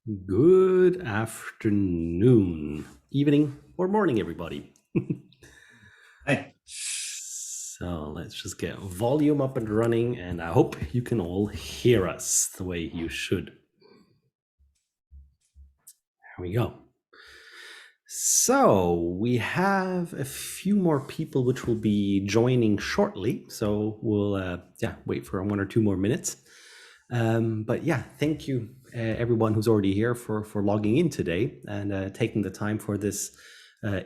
Good afternoon, evening, or morning, everybody. Hi. So let's just get volume up and running, and I hope you can all hear us the way you should. Here we go. So we have a few more people which will be joining shortly. So we'll wait for 1 or 2 more minutes. But yeah, thank you everyone who's already here for logging in today and taking the time for this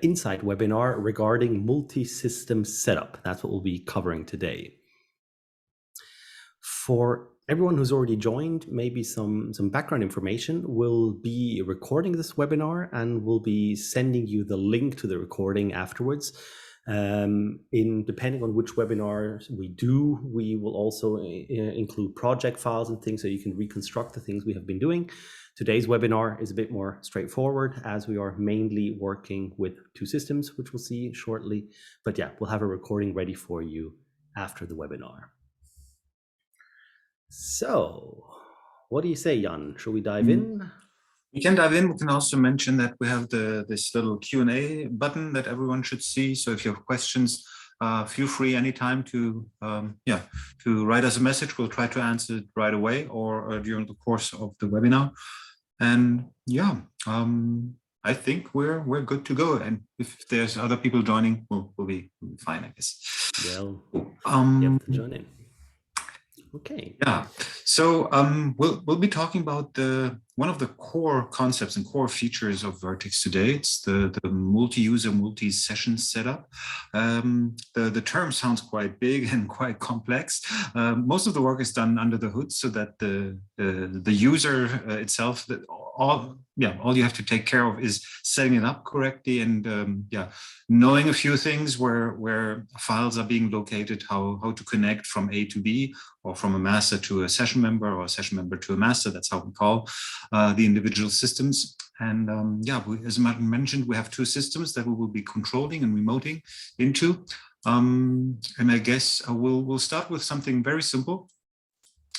insight webinar regarding multi-system setup. That's what we'll be covering today. For everyone who's already joined, maybe some background information. We'll be recording this webinar and we'll be sending you the link to the recording afterwards. Depending on which webinars we do, we will also include project files and things so you can reconstruct the things we have been doing. Today's webinar is a bit more straightforward as we are mainly working with 2 systems, which we'll see shortly. But yeah, we'll have a recording ready for you after the webinar. So, what do you say, Jan? Should we dive in? We can dive in. We can also mention that we have this little Q&A button that everyone should see. So if you have questions, feel free anytime to write us a message. We'll try to answer it right away or during the course of the webinar. And I think we're good to go. And if there's other people joining, we'll be fine, I guess. Well, you have to join in. Okay. Yeah. So we'll be talking about one of the core concepts and core features of Vertex today. It's the multi-user, multi-session setup. The term sounds quite big and quite complex. Most of the work is done under the hood, so that the user itself, all you have to take care of is setting it up correctly and knowing a few things where files are being located, how to connect from A to B, or from a master to a session member, or a session member to a master. That's how we call the individual systems. And as Martin mentioned, we have 2 systems that we will be controlling and remoting into. And I guess we'll start with something very simple.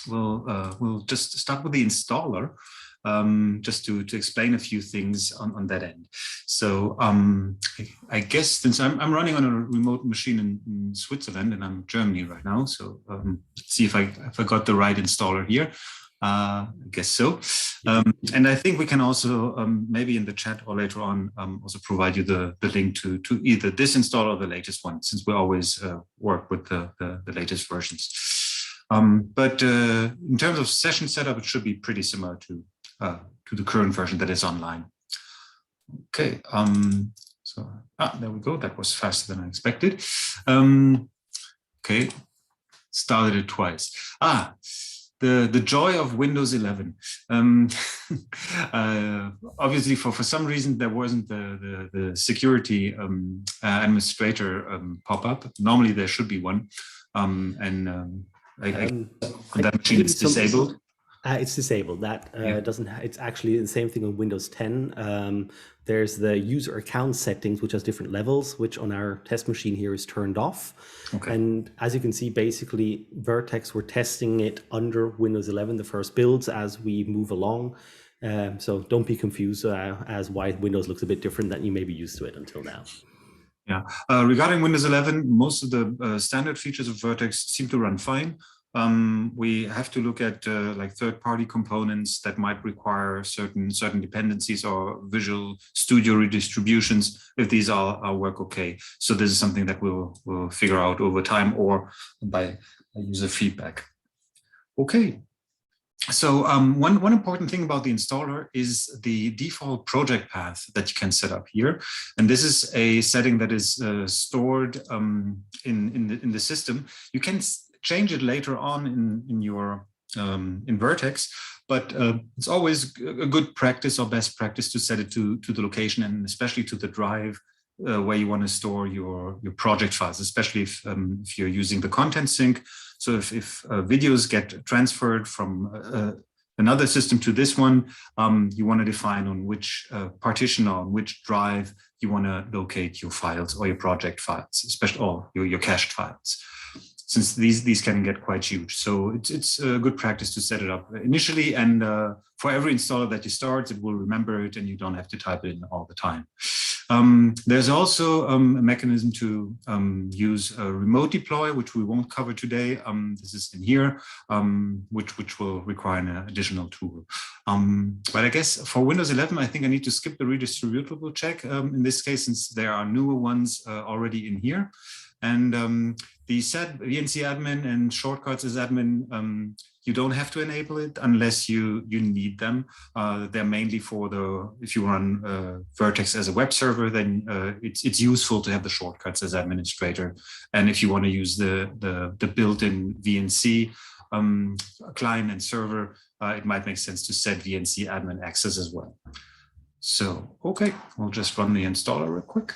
We'll just start with the installer. Just to explain a few things on that end. So I guess since I'm running on a remote machine in Switzerland and I'm in Germany right now, so let's see if I got the right installer here. I guess so. And I think we can also maybe in the chat or later on also provide you the link to either this installer or the latest one, since we always work with the latest versions. But in terms of session setup, it should be pretty similar to the current version that is online. Okay, so there we go. That was faster than I expected. Okay, started it twice. The joy of Windows 11. Obviously, for some reason, there wasn't the security administrator pop-up. Normally, there should be one. That machine is disabled. It's disabled. That doesn't. It's actually the same thing on Windows 10. There's the user account settings, which has different levels, which on our test machine here is turned off. Okay. And as you can see, basically Vertex, we're testing it under Windows 11, the first builds, as we move along. So don't be confused as why Windows looks a bit different than you may be used to it until now. Yeah. Regarding Windows 11, most of the standard features of Vertex seem to run fine. We have to look at like third-party components that might require certain dependencies or Visual Studio redistributions, if these all work okay. So this is something that we'll figure out over time or by user feedback. Okay. So one important thing about the installer is the default project path that you can set up here. And this is a setting that is stored in the system. You can change it later on in Vertex, but it's always a good practice or best practice to set it to the location and especially to the drive where you want to store your project files, especially if you're using the content sync. So if videos get transferred from another system to this one, you want to define on which partition or on which drive you want to locate your files or your project files, especially all your cached files. since these can get quite huge. So it's a good practice to set it up initially, and for every installer that you start, it will remember it and you don't have to type it in all the time. There's also a mechanism to use a remote deploy, which we won't cover today. This is in here, which will require an additional tool. But I guess for Windows 11, I think I need to skip the redistributable check in this case, since there are newer ones already in here. And the VNC admin and shortcuts as admin, you don't have to enable it unless you need them. They're mainly for if you run Vertex as a web server, then it's useful to have the shortcuts as administrator. And if you want to use the built-in VNC client and server, it might make sense to set VNC admin access as well. So, okay, we'll just run the installer real quick.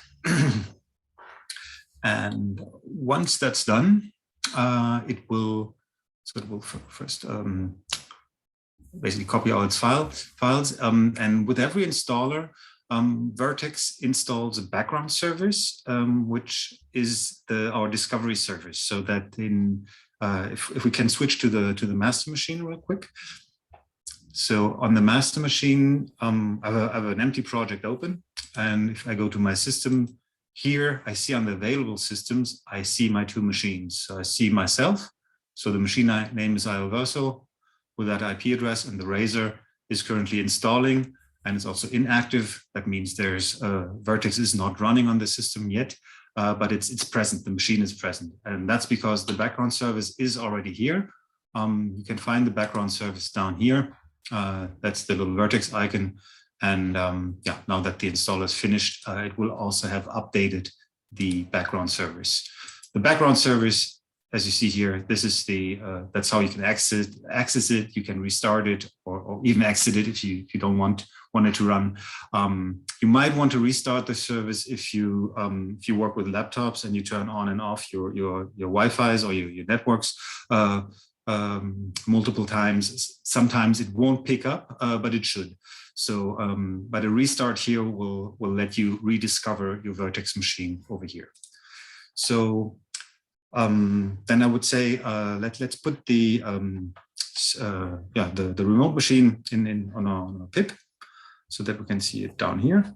And once that's done, it will first basically copy all its files. And with every installer, Vertex installs a background service, which is our discovery service. So that if we can switch to the master machine real quick. So on the master machine, I have an empty project open, and if I go to my system. Here, I see on the available systems, I see my two machines. So I see myself. So the machine name is ioverso with that IP address, and the Razor is currently installing, and it's also inactive. That means Vertex is not running on the system yet, but it's present. The machine is present, and that's because the background service is already here. You can find the background service down here. That's the little Vertex icon. And yeah, now that the installer is finished, it will also have updated the background service. The background service, as you see here, this is that's how you can access it. You can restart it or even exit it if you don't want it to run. You might want to restart the service if you work with laptops and you turn on and off your Wi-Fi's or your networks multiple times. Sometimes it won't pick up, but it should. So, but a restart here will let you rediscover your Vertex machine over here. So then I would say let's put the remote machine on a pip so that we can see it down here.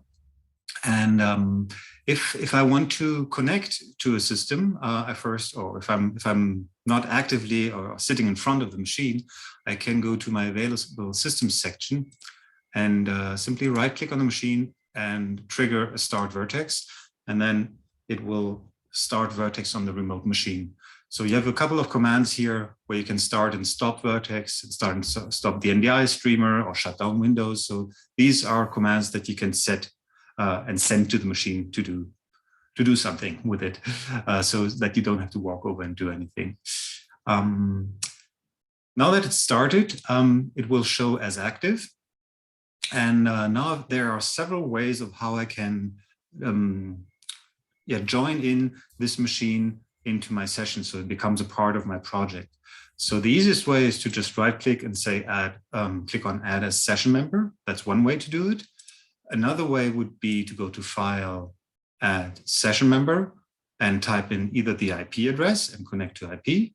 And if I want to connect to a system, if I'm not actively or sitting in front of the machine, I can go to my available systems section and simply right-click on the machine and trigger a start Vertex, and then it will start Vertex on the remote machine. So you have a couple of commands here where you can start and stop Vertex, and start and stop the NDI streamer or shut down Windows. So these are commands that you can set and send to the machine to do something with it, so that you don't have to walk over and do anything. Now that it's started, it will show as active. And now there are several ways of how I can join in this machine into my session so it becomes a part of my project. So the easiest way is to just right-click and say click on Add as Session Member. That's one way to do it. Another way would be to go to File, Add Session Member, and type in either the IP address and connect to IP,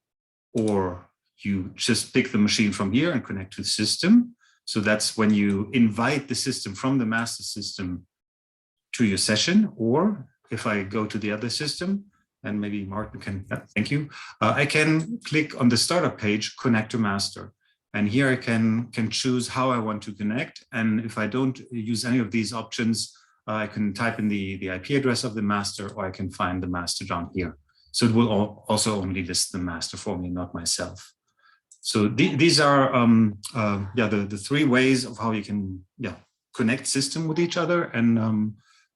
or you just pick the machine from here and connect to the system. So that's when you invite the system from the master system to your session. Or if I go to the other system, and maybe Martin can, thank you. I can click on the startup page, connect to master. And here I can choose how I want to connect. And if I don't use any of these options, I can type in the IP address of the master, or I can find the master down here. So it will also only list the master for me, not myself. So these are the three ways of how you can connect system with each other. And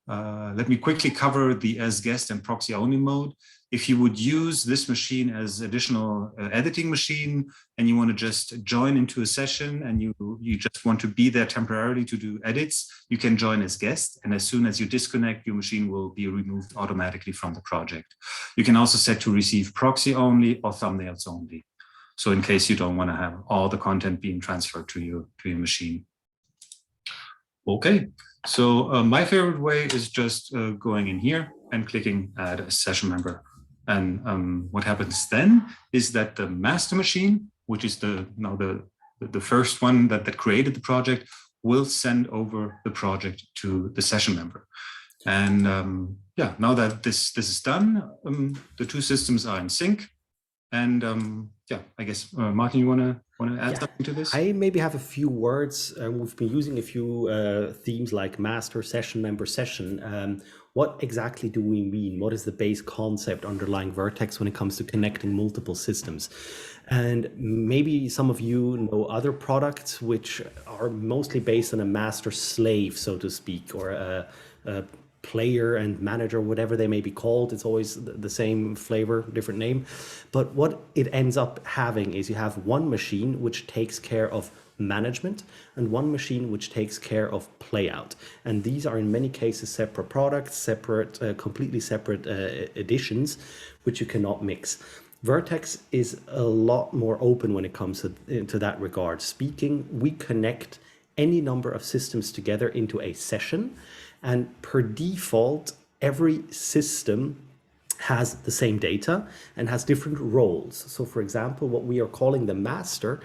let me quickly cover the as guest and proxy only mode. If you would use this machine as additional editing machine, and you want to just join into a session, and you just want to be there temporarily to do edits, you can join as guest. And as soon as you disconnect, your machine will be removed automatically from the project. You can also set to receive proxy only or thumbnails only. So in case you don't want to have all the content being transferred to your machine. Okay, so my favorite way is just going in here and clicking Add a Session Member. And what happens then is that the master machine, which is the first one that created the project, will send over the project to the session member. And yeah, now that this is done, the two systems are in sync. And yeah, I guess Martin, you want to add something to this? I maybe have a few words. We've been using a few themes like master, session, member, session. What exactly do we mean? What is the base concept underlying Vertex when it comes to connecting multiple systems? And maybe some of you know other products which are mostly based on a master slave, so to speak, or a player and manager, whatever they may be called. It's always the same flavor, different name. But what it ends up having is you have one machine which takes care of management and one machine which takes care of playout. And these are in many cases separate products, completely separate editions, which you cannot mix. Vertex is a lot more open when it comes to that regard. Speaking, we connect any number of systems together into a session, and per default, every system has the same data and has different roles. So for example, what we are calling the master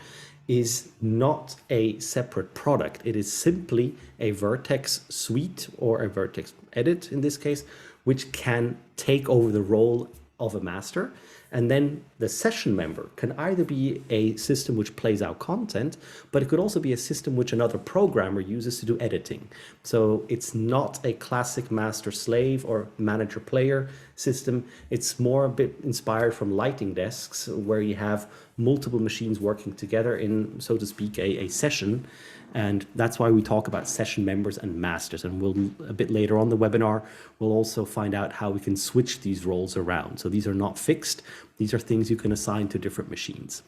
is not a separate product. It is simply a Vertex suite or a Vertex edit in this case, which can take over the role of a master. And then the session member can either be a system which plays out content, but it could also be a system which another programmer uses to do editing. So it's not a classic master slave or manager player system. It's more a bit inspired from lighting desks where you have multiple machines working together in, so to speak, a session. And that's why we talk about session members and masters. And we'll, a bit later on the webinar, we'll also find out how we can switch these roles around. So these are not fixed. These are things you can assign to different machines.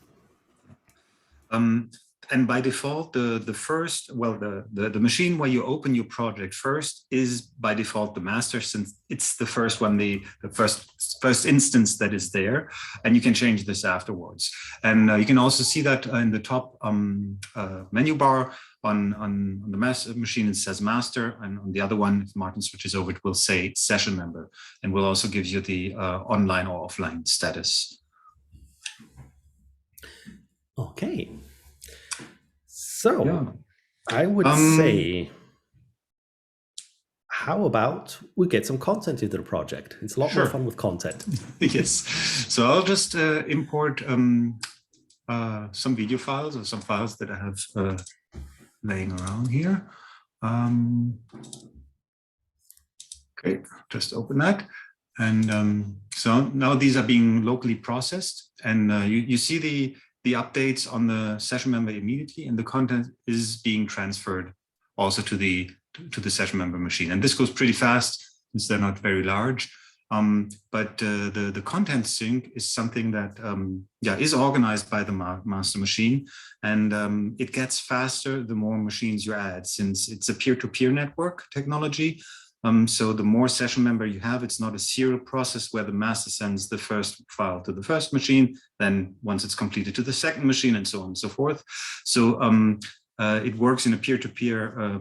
And by default, the machine where you open your project first is by default the master, since it's the first one, the first instance that is there, and you can change this afterwards. And you can also see that in the top menu bar on the master machine, it says master, and on the other one, if Martin switches over, it will say session member, and will also give you the online or offline status. Okay. So yeah. I would say, how about we get some content into the project? It's a lot more fun with content. Yes. So I'll just import some video files or some files that I have laying around here. Okay, just open that. And so now these are being locally processed, and you see the updates on the session member immediately, and the content is being transferred also to the session member machine. And this goes pretty fast since they're not very large. But the content sync is something that is organized by the master machine, and it gets faster the more machines you add, since it's a peer-to-peer network technology. So the more session member you have, it's not a serial process where the master sends the first file to the first machine, then once it's completed to the second machine, and so on and so forth. So it works in a peer-to-peer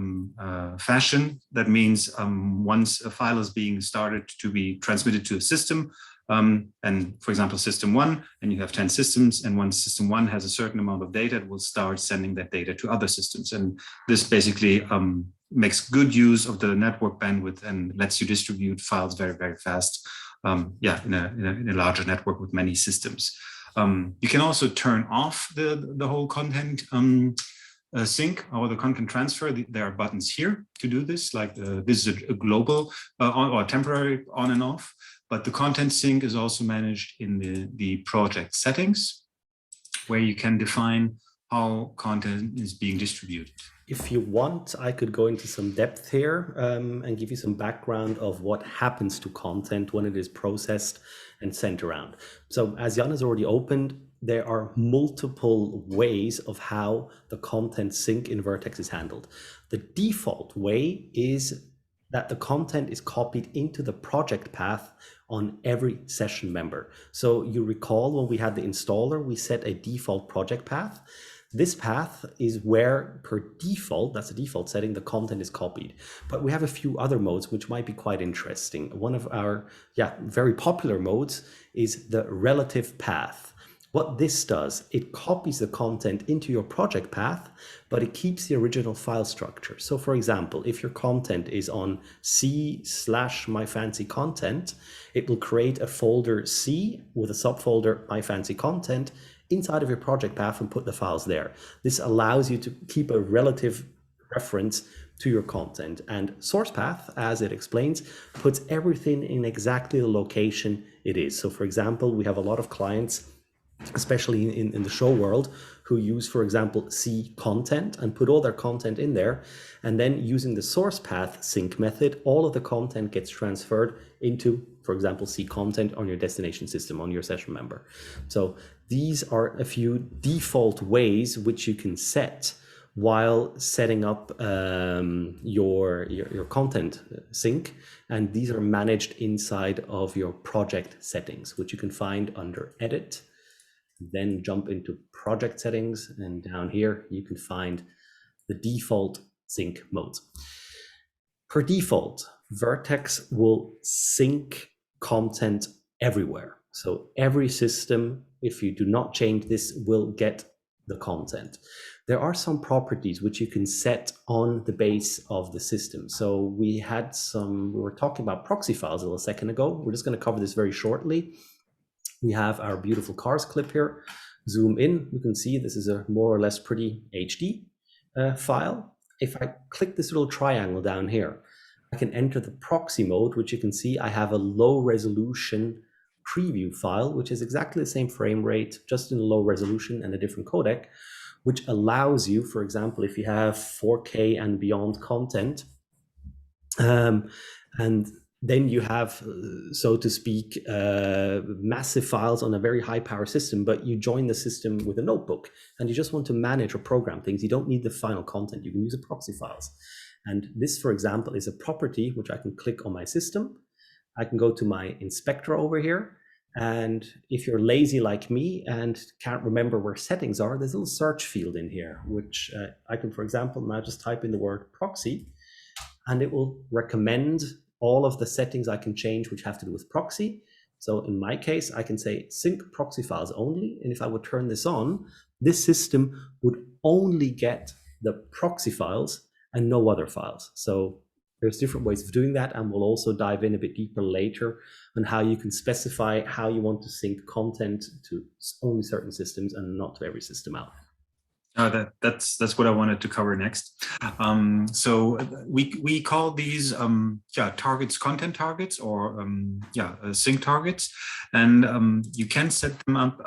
fashion. That means once a file is being started to be transmitted to a system, and for example, system one, and you have 10 systems, and once system one has a certain amount of data, it will start sending that data to other systems. And this basically makes good use of the network bandwidth and lets you distribute files very, very fast, in a larger network with many systems. You can also turn off the whole content sync or the content transfer. There are buttons here to do this, like this is a global or temporary on and off, but the content sync is also managed in the project settings, where you can define how content is being distributed. If you want, I could go into some depth here and give you some background of what happens to content when it is processed and sent around. So as Jan has already opened, there are multiple ways of how the content sync in Vertex is handled. The default way is that the content is copied into the project path on every session member. So you recall when we had the installer, we set a default project path. This path is where, per default, that's the default setting, the content is copied. But we have a few other modes which might be quite interesting. One of our very popular modes is the relative path. What this does, it copies the content into your project path, but it keeps the original file structure. So for example, if your content is on C/myfancycontent, it will create a folder C with a subfolder myfancycontent inside of your project path and put the files there. This allows you to keep a relative reference to your content. And source path, as it explains, puts everything in exactly the location it is. So for example, we have a lot of clients, especially in the show world, who use, for example, C content and put all their content in there. And then using the source path sync method, all of the content gets transferred into, for example, C content on your destination system, on your session member. So these are a few default ways which you can set while setting up your content sync. And these are managed inside of your project settings, which you can find under Edit. Then jump into project settings, and down here you can find the default sync modes. Per default, Vertex will sync content everywhere. So every system, if you do not change this, will get the content. There are some properties which you can set on the base of the system. So we were talking about proxy files a little second ago. We're just going to cover this very shortly. We have our beautiful cars clip here. Zoom in, you can see this is a more or less pretty HD file. If I click this little triangle down here, I can enter the proxy mode, which you can see I have a low resolution preview file, which is exactly the same frame rate, just in a low resolution and a different codec, which allows you, for example, if you have 4K and beyond content, and then you have, so to speak, massive files on a very high power system, but you join the system with a notebook and you just want to manage or program things. You don't need the final content. You can use a proxy files. And this, for example, is a property which I can click on my system. I can go to my inspector over here. And if you're lazy like me and can't remember where settings are, there's a little search field in here, which I can, for example, now just type in the word proxy, and it will recommend all of the settings I can change which have to do with proxy. So in my case, I can say sync proxy files only. And if I would turn this on, this system would only get the proxy files and no other files. So there's different ways of doing that. And we'll also dive in a bit deeper later on how you can specify how you want to sync content to only certain systems and not to every system out. That's what I wanted to cover next. So we call these targets content targets, or sync targets, and you can set them up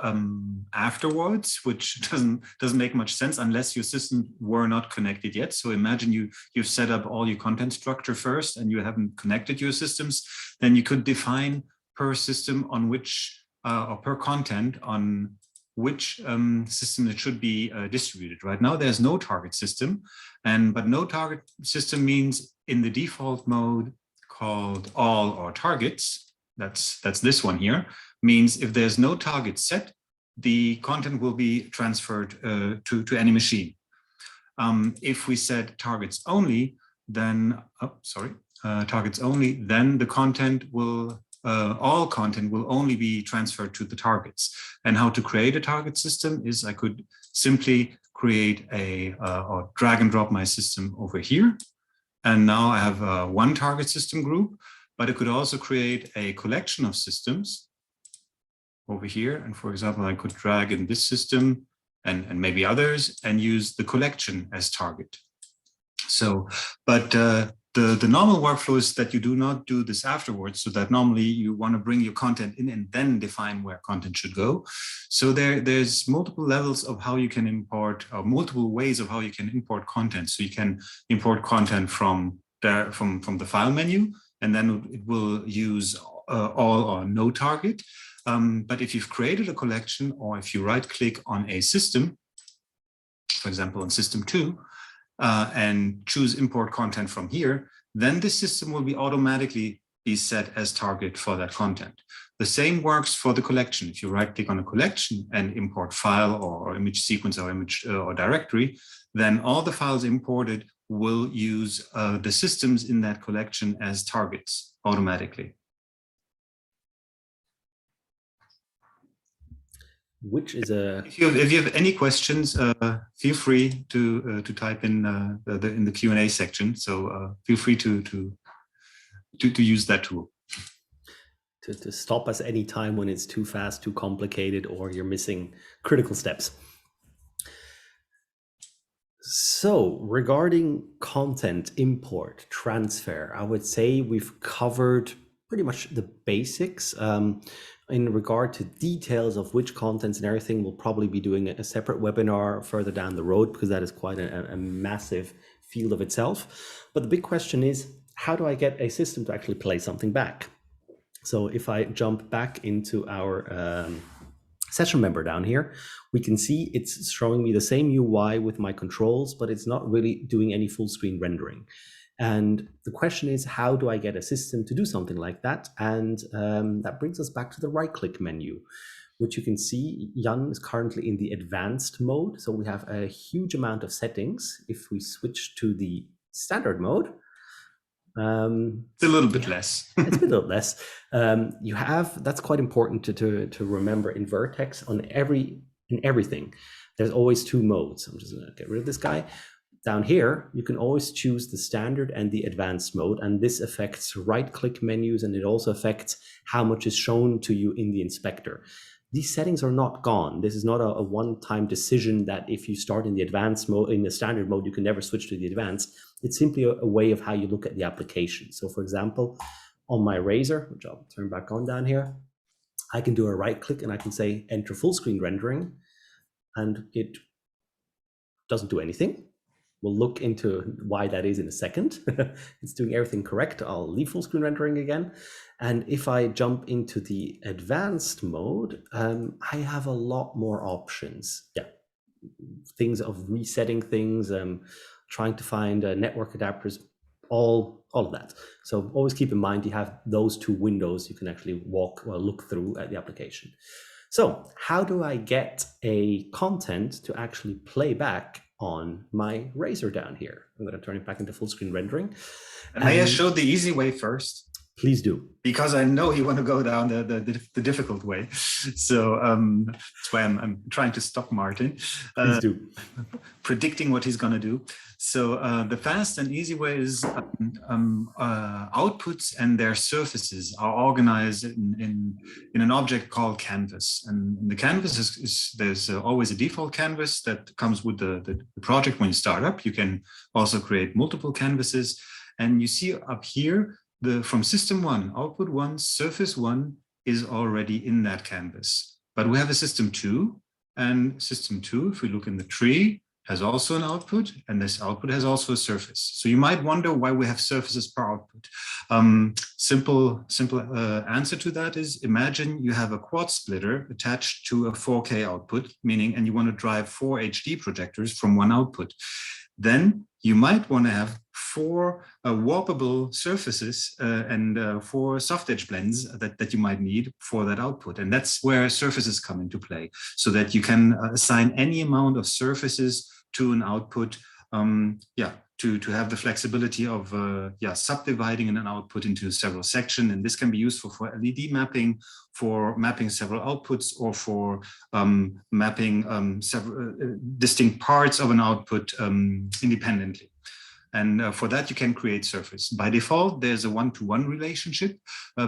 afterwards, which doesn't make much sense unless your systems were not connected yet. So imagine you've set up all your content structure first and you haven't connected your systems. Then you could define per system on which or per content on which system it should be distributed. Right now, there's no target system, but no target system means in the default mode called all or targets, that's this one here, means if there's no target set, the content will be transferred to any machine. If we set targets only, then, targets only, then the content will all content will only be transferred to the targets. And how to create a target system is I could simply create or drag and drop my system over here. And now I have one target system group, but I could also create a collection of systems over here. And for example, I could drag in this system and maybe others and use the collection as target. So, but the normal workflow is that you do not do this afterwards, so that normally you want to bring your content in and then define where content should go. So there's multiple levels of how you can import, or multiple ways of how you can import content. So you can import content from the file menu, and then it will use all or no target. But if you've created a collection, or if you right click on a system, for example, on system 2, and choose import content from here, then this system will be automatically be set as target for that content. The same works for the collection. If you right-click on a collection and import file or image sequence or image or directory, then all the files imported will use the systems in that collection as targets automatically. Which is a... If you have any questions, feel free to type in the Q&A section. So feel free to use that tool. To stop us any time when it's too fast, too complicated, or you're missing critical steps. So regarding content import, transfer, I would say we've covered pretty much the basics. In regard to details of which contents and everything, we'll probably be doing a separate webinar further down the road, because that is quite a massive field of itself. But the big question is, how do I get a system to actually play something back? So if I jump back into our session member down here, we can see it's showing me the same UI with my controls, but it's not really doing any full screen rendering. And the question is, how do I get a system to do something like that? And that brings us back to the right-click menu, which you can see Jan is currently in the advanced mode. So we have a huge amount of settings. If we switch to the standard mode, it's a little bit less. It's a little less. You have, that's quite important to remember in Vertex. In everything, there's always two modes. I'm just gonna get rid of this guy. Down here, you can always choose the standard and the advanced mode, and this affects right-click menus, and it also affects how much is shown to you in the inspector. These settings are not gone. This is not a one-time decision that if you start in the advanced mode, in the standard mode, you can never switch to the advanced. It's simply a way of how you look at the application. So for example, on my Razor, which I'll turn back on down here, I can do a right-click and I can say enter full screen rendering, and it doesn't do anything. We'll look into why that is in a second. It's doing everything correct. I'll leave full screen rendering again. And if I jump into the advanced mode, I have a lot more options. Yeah, things of resetting things, trying to find network adapters, all of that. So always keep in mind you have those two windows you can actually look through at the application. So how do I get a content to actually play back on my Razor down here? I'm going to turn it back into full screen rendering. May I show the easy way first? Please do. Because I know you want to go down the difficult way. So that's why I'm trying to stop Martin. Please do. Predicting what he's going to do. So the fast and easy way is outputs and their surfaces are organized in an object called canvas. And the canvas there's always a default canvas that comes with the project when you start up. You can also create multiple canvases. And you see up here, from system 1, output 1, surface 1 is already in that canvas. But we have a system 2, and system 2, if we look in the tree, has also an output, and this output has also a surface. So you might wonder why we have surfaces per output. Simple answer to that is, imagine you have a quad splitter attached to a 4K output, and you want to drive 4 HD projectors from one output. Then you might want to have 4 warpable surfaces and 4 soft edge blends that you might need for that output. And that's where surfaces come into play, so that you can assign any amount of surfaces to an output, to have the flexibility of subdividing an output into several sections. And this can be useful for LED mapping, for mapping several outputs, or for mapping several distinct parts of an output independently. And for that, you can create surface. By default, there's a one-to-one relationship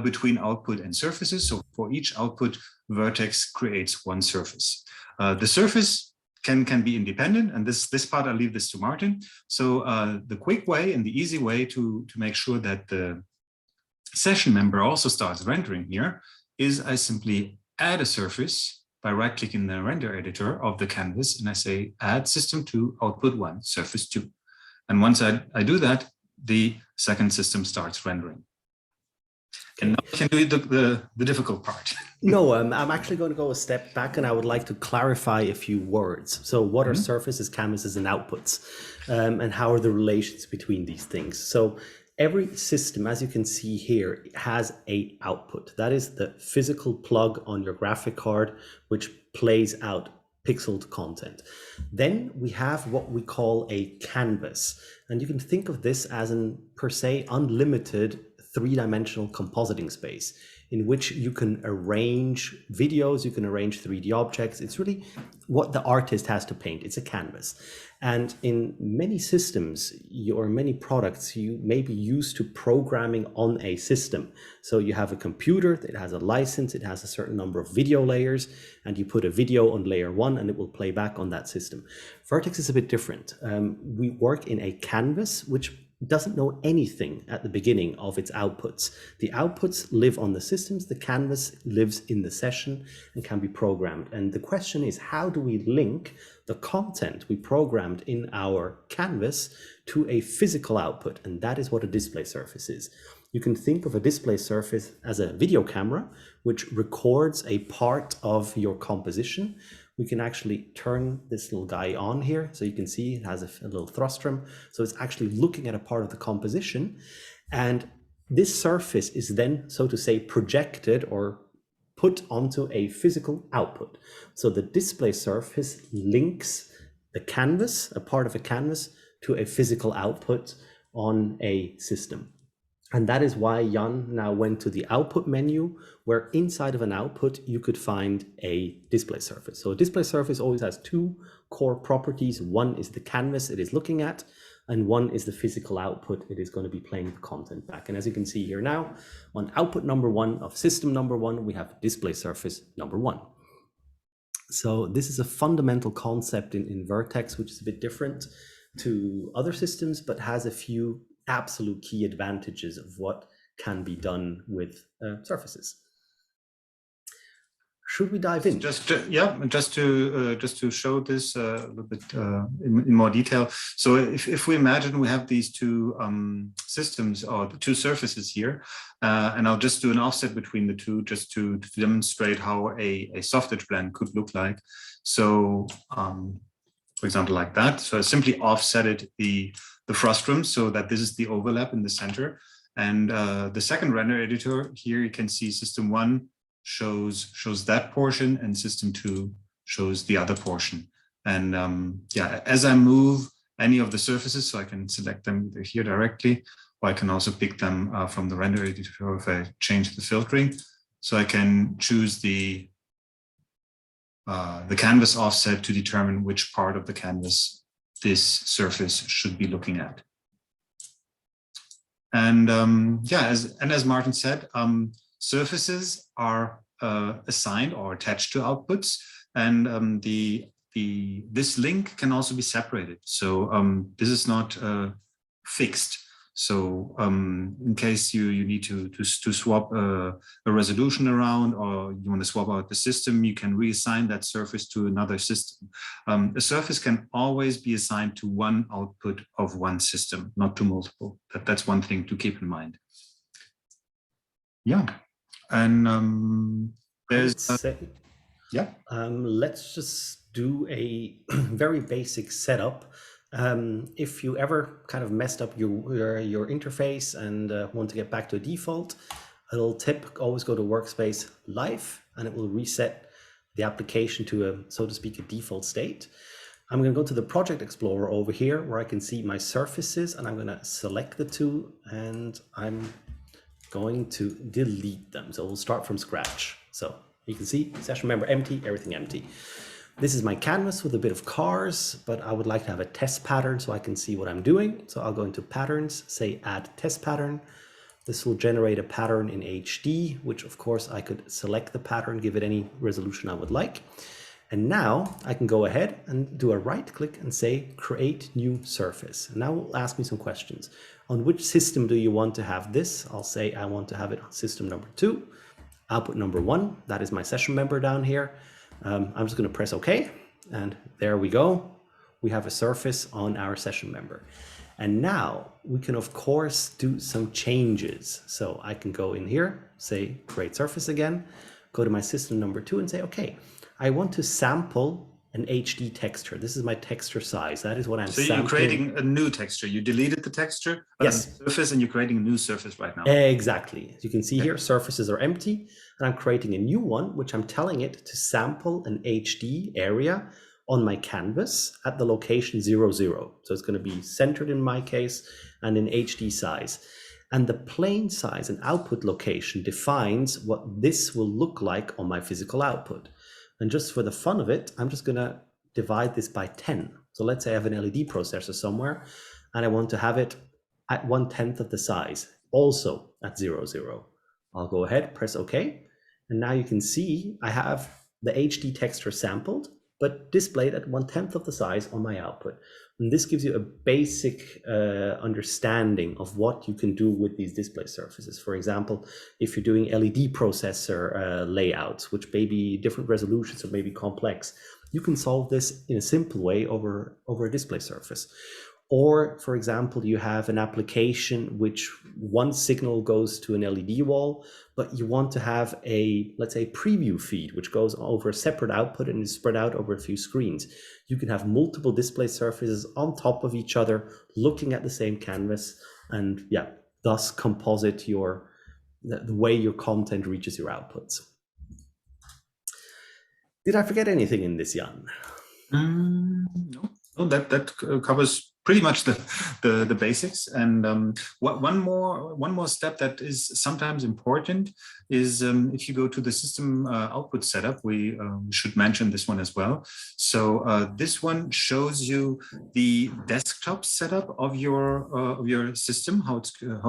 between output and surfaces. So for each output, Vertex creates one surface. The surface can be independent, and this part I'll leave this to Martin. So the quick way and the easy way to make sure that the session member also starts rendering here is I simply add a surface by right-clicking the render editor of the canvas, and I say add system 2 output 1 surface 2. And once I do that, the second system starts rendering. And now we can do the difficult part. No, I'm actually going to go a step back, and I would like to clarify a few words. So what are surfaces, canvases, and outputs? And how are the relations between these things? So Every system, as you can see here, has a output. That is the physical plug on your graphic card, which plays out pixeled content. Then we have what we call a canvas. And you can think of this as an per se unlimited three-dimensional compositing space in which you can arrange videos, you can arrange 3D objects. It's really what the artist has to paint. It's a canvas. And in many systems or many products, you may be used to programming on a system. So you have a computer that has a license, it has a certain number of video layers, and you put a video on layer 1 and it will play back on that system. Vertex is a bit different. We work in a canvas which doesn't know anything at the beginning of its outputs. The outputs live on the systems, the canvas lives in the session and can be programmed. And the question is, how do we link the content we programmed in our canvas to a physical output? And that is what a display surface is. You can think of a display surface as a video camera, which records a part of your composition. We can actually turn this little guy on here. So you can see it has a little thrustrum. So it's actually looking at a part of the composition. And this surface is then, so to say, projected or put onto a physical output. So the display surface links the canvas, a part of a canvas, to a physical output on a system. And that is why Jan now went to the output menu, where inside of an output, you could find a display surface. So a display surface always has two core properties. One is the canvas it is looking at, and one is the physical output it is going to be playing the content back. And as you can see here now, on output number 1 of system number 1, we have display surface number 1. So this is a fundamental concept in Vertex, which is a bit different to other systems, but has a few absolute key advantages of what can be done with surfaces. Should we dive in? Just to show this a little bit in more detail. So if we imagine we have these two systems or the two surfaces here, and I'll just do an offset between the two just to demonstrate how a soft edge blend could look like. So for example, like that. So I simply offsetted the frustum so that this is the overlap in the center. And the second render editor here, you can see system 1 shows that portion and system 2 shows the other portion. And yeah, as I move any of the surfaces, so I can select them either here directly, or I can also pick them from the render editor if I change the filtering. So I can choose the canvas offset to determine which part of the canvas this surface should be looking at. And yeah, as Martin said, surfaces are assigned or attached to outputs, and this link can also be separated. So this is not fixed. So in case you need to swap a resolution around, or you want to swap out the system, you can reassign that surface to another system. A surface can always be assigned to one output of one system, not to multiple. That's one thing to keep in mind. Yeah, and there's yeah. Let's just do a very basic setup. If you ever kind of messed up your interface and want to get back to a default, a little tip: always go to Workspace Live, and it will reset the application to a, so to speak, a default state. I'm going to go to the Project Explorer over here, where I can see my surfaces, and I'm going to select the two, and I'm going to delete them. So we'll start from scratch. So you can see session member empty, everything empty. This is my canvas with a bit of cars, but I would like to have a test pattern so I can see what I'm doing. So I'll go into patterns, say add test pattern. This will generate a pattern in HD, which of course I could select the pattern, give it any resolution I would like. And now I can go ahead and do a right click and say create new surface. And now it will ask me some questions. On which system do you want to have this? I'll say I want to have it on system number 2, output number 1. That is my session member down here. I'm just going to press OK, and there we go. We have a surface on our session member. And now we can, of course, do some changes. So I can go in here, say create surface again, go to my system number 2 and say, OK, I want to sample an HD texture. This is my texture size. That is what I'm So sampling. you're creating a new texture. You deleted the texture, yes, surface, and you're creating a new surface right now. Exactly. As you can see here, surfaces are empty, and I'm creating a new one, which I'm telling it to sample an HD area on my canvas at the location 0, 0. So it's going to be centered in my case and in HD size. And the plane size and output location defines what this will look like on my physical output. And just for the fun of it, I'm just going to divide this by 10. So let's say I have an LED processor somewhere, and I want to have it at 1/10 of the size, also at 0, 0. I'll go ahead, press OK. And now you can see I have the HD texture sampled, but displayed at 1/10 of the size on my output. And this gives you a basic understanding of what you can do with these display surfaces. For example, if you're doing LED processor layouts, which may be different resolutions or maybe complex, you can solve this in a simple way over a display surface. Or, for example, you have an application which one signal goes to an LED wall, but you want to have a, let's say, preview feed, which goes over a separate output and is spread out over a few screens. You can have multiple display surfaces on top of each other, looking at the same canvas, and thus composite the way your content reaches your outputs. Did I forget anything in this, Jan? No, that covers pretty much the basics. And one more step that is sometimes important is if you go to the system output setup, we should mention this one as well. So this one shows you the desktop setup of your system, how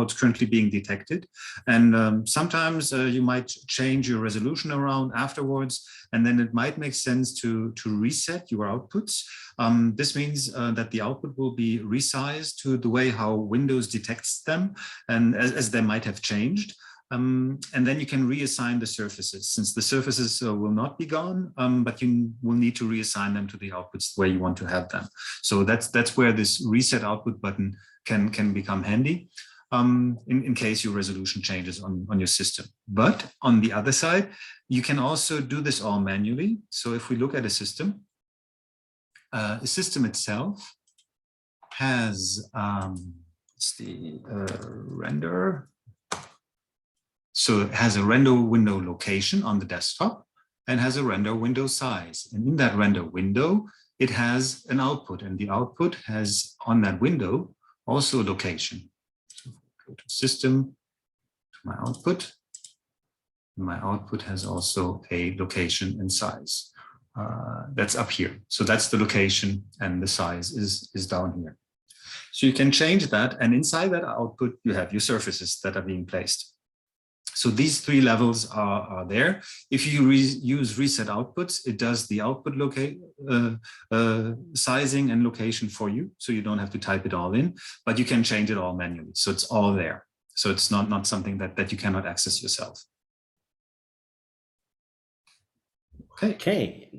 it's currently being detected. And sometimes you might change your resolution around afterwards, and then it might make sense to reset your outputs. This means that the output will be resized to the way how Windows detects them, and as they might have changed. And then you can reassign the surfaces, since the surfaces will not be gone, but you will need to reassign them to the outputs where you want to have them. So that's where this reset output button can become handy. In case your resolution changes on your system. But on the other side, you can also do this all manually. So if we look at a system itself has it's the render. So it has a render window location on the desktop and has a render window size. And in that render window, it has an output, and the output has on that window also a location. Go to system, to my output. My output has also a location and size. That's up here. So that's the location, and the size is down here. So you can change that, and inside that output, you have your surfaces that are being placed. So these three levels are there. If you use reset outputs, it does the output sizing and location for you, so you don't have to type it all in, but you can change it all manually. So it's all there. So it's not something that you cannot access yourself. Okay.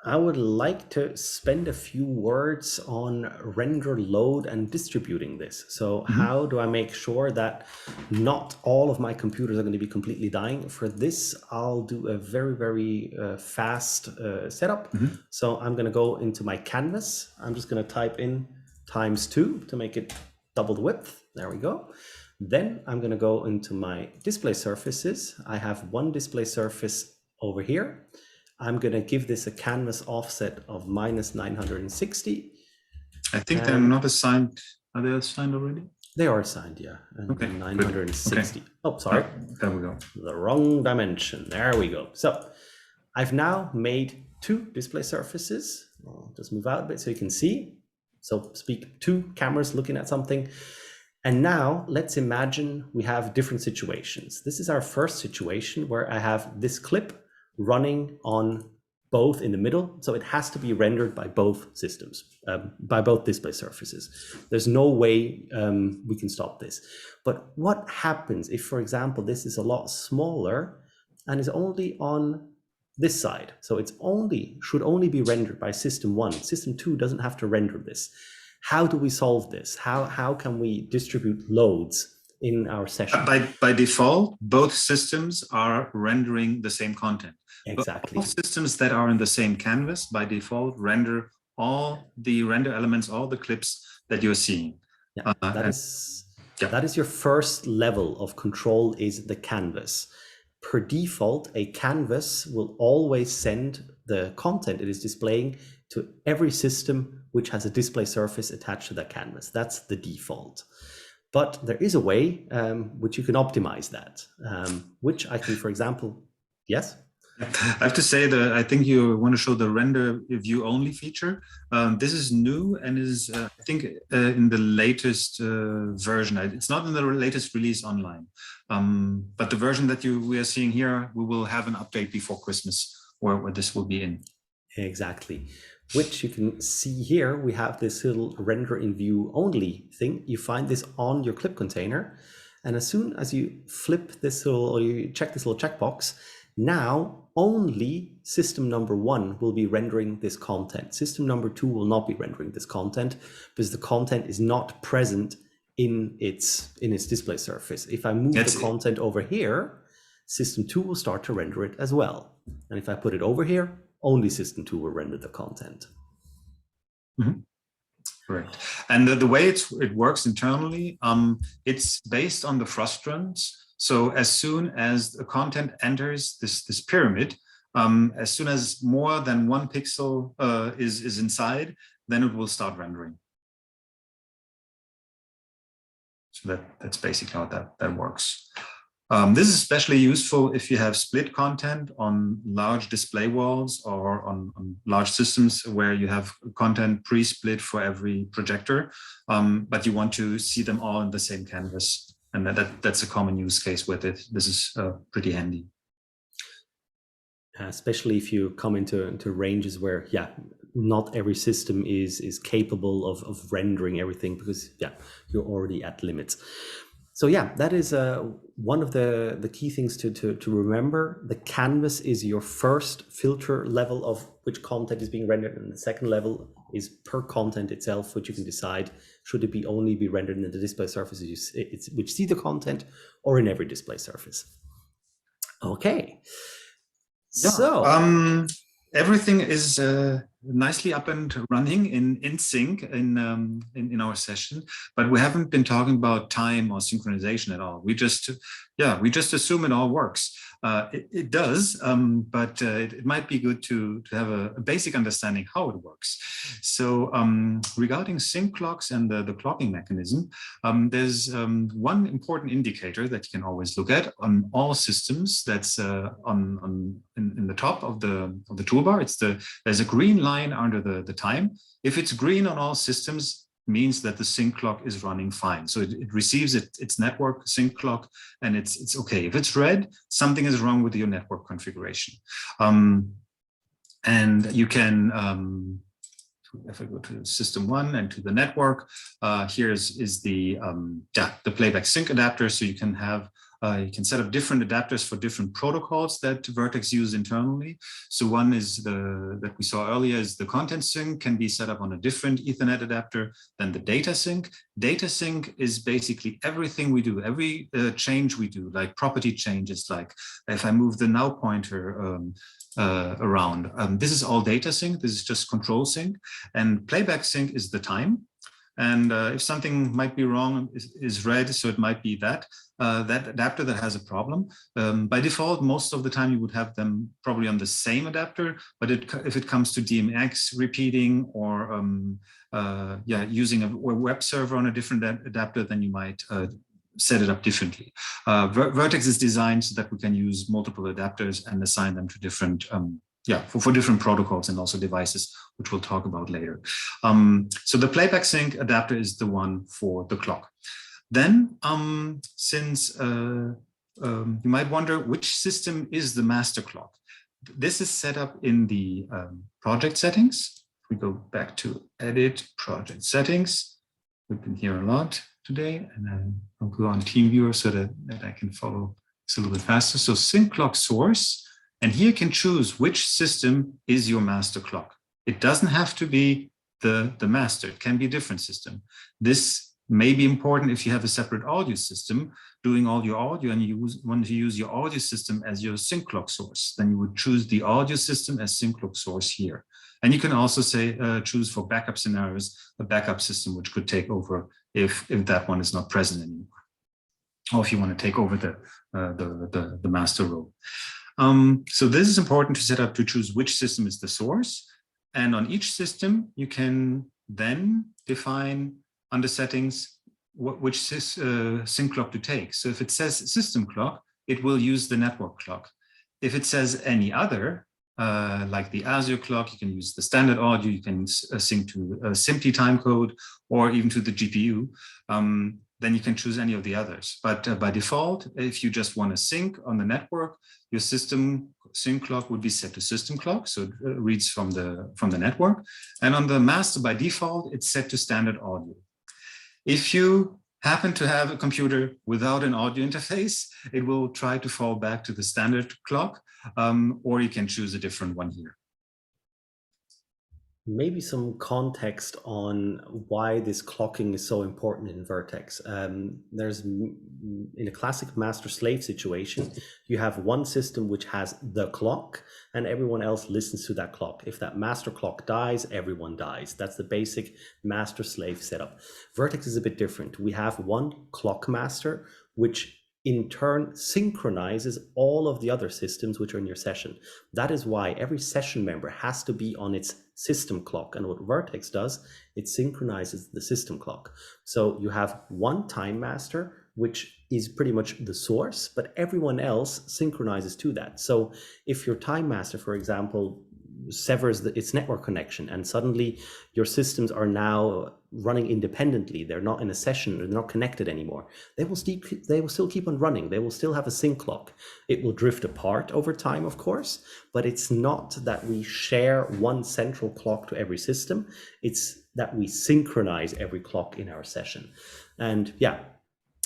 I would like to spend a few words on render load and distributing this. So how do I make sure that not all of my computers are going to be completely dying? For this, I'll do a very, very fast setup. So I'm going to go into my canvas. I'm just going to type in ×2 to make it double the width. There we go. Then I'm going to go into my display surfaces. I have one display surface over here. I'm going to give this a canvas offset of -960. I think they're not assigned. Are they assigned already? They are assigned, yeah. And okay, 960. Okay. Oh, sorry. There we go. The wrong dimension. There we go. So I've now made two display surfaces. I'll just move out a bit so you can see. So speak two cameras looking at something. And now let's imagine we have different situations. This is our first situation where I have this clip running on both in the middle. So it has to be rendered by both systems, by both display surfaces. There's no way we can stop this. But what happens if, for example, this is a lot smaller and is only on this side? So it's should only be rendered by system 1. System 2 doesn't have to render this. How do we solve this? How can we distribute loads in our session. By default, both systems are rendering the same content. Exactly. Both systems that are in the same canvas by default render all the render elements, all the clips that you're seeing. Yeah, that is your first level of control, is the canvas. Per default, a canvas will always send the content it is displaying to every system which has a display surface attached to that canvas. That's the default. But there is a way which you can optimize that, which I can, for example, yes? I have to say that I think you want to show the render view only feature. This is new and is, I think, in the latest version. It's not in the latest release online, but the version that we are seeing here, we will have an update before Christmas where this will be in. Exactly. Which you can see here. We have this little render in view only thing. You find this on your clip container. And as soon as you flip this little, or you check this little checkbox, now only system number 1 will be rendering this content. System number 2 will not be rendering this content because the content is not present in its display surface. If I move the content over here, system 2 will start to render it as well. And if I put it over here, only system 2 will render the content. Mm-hmm. Correct. And the way it works internally, it's based on the frustrans. So as soon as the content enters this pyramid, as soon as more than 1 pixel is inside, then it will start rendering. So that's basically how that works. This is especially useful if you have split content on large display walls or on large systems where you have content pre-split for every projector, but you want to see them all in the same canvas. And that's a common use case with it. This is pretty handy. Especially if you come into ranges where, not every system is capable of rendering everything because, you're already at limits. So that is one of the key things to remember. The canvas is your first filter level of which content is being rendered, and the second level is per content itself, which you can decide should it only be rendered in the display surfaces which see the content, or in every display surface. Okay. So everything is nicely up and running in sync in our session, but we haven't been talking about time or synchronization at all. We just assume it all works. It does, but it might be good to have a basic understanding how it works. So regarding sync clocks and the clocking mechanism, there's one important indicator that you can always look at on all systems. That's in the top of the toolbar. There's a green line under the time. If it's green on all systems, means that the sync clock is running fine. So it receives its network sync clock and it's okay. If it's red, something is wrong with your network configuration. And you can, if I go to system 1 and to the network, here is the playback sync adapter. So you can have you can set up different adapters for different protocols that Vertex use internally. So one is that we saw earlier is the content sync can be set up on a different Ethernet adapter than the data sync. Data sync is basically everything we do, every change we do, like property changes, like if I move the now pointer around. This is all data sync. This is just control sync. And playback sync is the time. And if something might be wrong, is red, so it might be that adapter that has a problem. By default, most of the time you would have them probably on the same adapter, but if it comes to DMX repeating or using a web server on a different adapter, then you might set it up differently. Vertex is designed so that we can use multiple adapters and assign them to different for different protocols and also devices, which we'll talk about later. So the playback sync adapter is the one for the clock. Then, since you might wonder which system is the master clock, this is set up in the project settings. We go back to edit project settings. We've been here a lot today, and then I'll go on TeamViewer so that I can follow this a little bit faster. So sync clock source. And here you can choose which system is your master clock. It doesn't have to be the master. It can be a different system. This may be important if you have a separate audio system doing all your audio and you want to use your audio system as your sync clock source. Then you would choose the audio system as sync clock source here. And you can also say choose for backup scenarios a backup system which could take over if that one is not present anymore, or if you want to take over the master role. So this is important to set up to choose which system is the source. And on each system, you can then define under settings which sync clock to take. So if it says system clock, it will use the network clock. If it says any other, like the Azure clock, you can use the standard audio, you can sync to a SMPTE timecode or even to the GPU. Then you can choose any of the others. But by default, if you just want to sync on the network, your system sync clock would be set to system clock, so it reads from the network. And on the master, by default, it's set to standard audio. If you happen to have a computer without an audio interface, it will try to fall back to the standard clock, or you can choose a different one here. Maybe some context on why this clocking is so important in Vertex. There's, in a classic master-slave situation, you have one system which has the clock and everyone else listens to that clock. If that master clock dies, everyone dies. That's the basic master-slave setup. Vertex is a bit different. We have one clock master, which in turn synchronizes all of the other systems which are in your session. That is why every session member has to be on its system clock. And what Vertex does, it synchronizes the system clock. So you have one time master, which is pretty much the source, but everyone else synchronizes to that. So if your time master, for example, severs its network connection and suddenly your systems are now running independently, they're not in a session, they're not connected anymore, they will still keep on running, they will still have a sync clock. It will drift apart over time, of course, but it's not that we share one central clock to every system, it's that we synchronize every clock in our session. And yeah,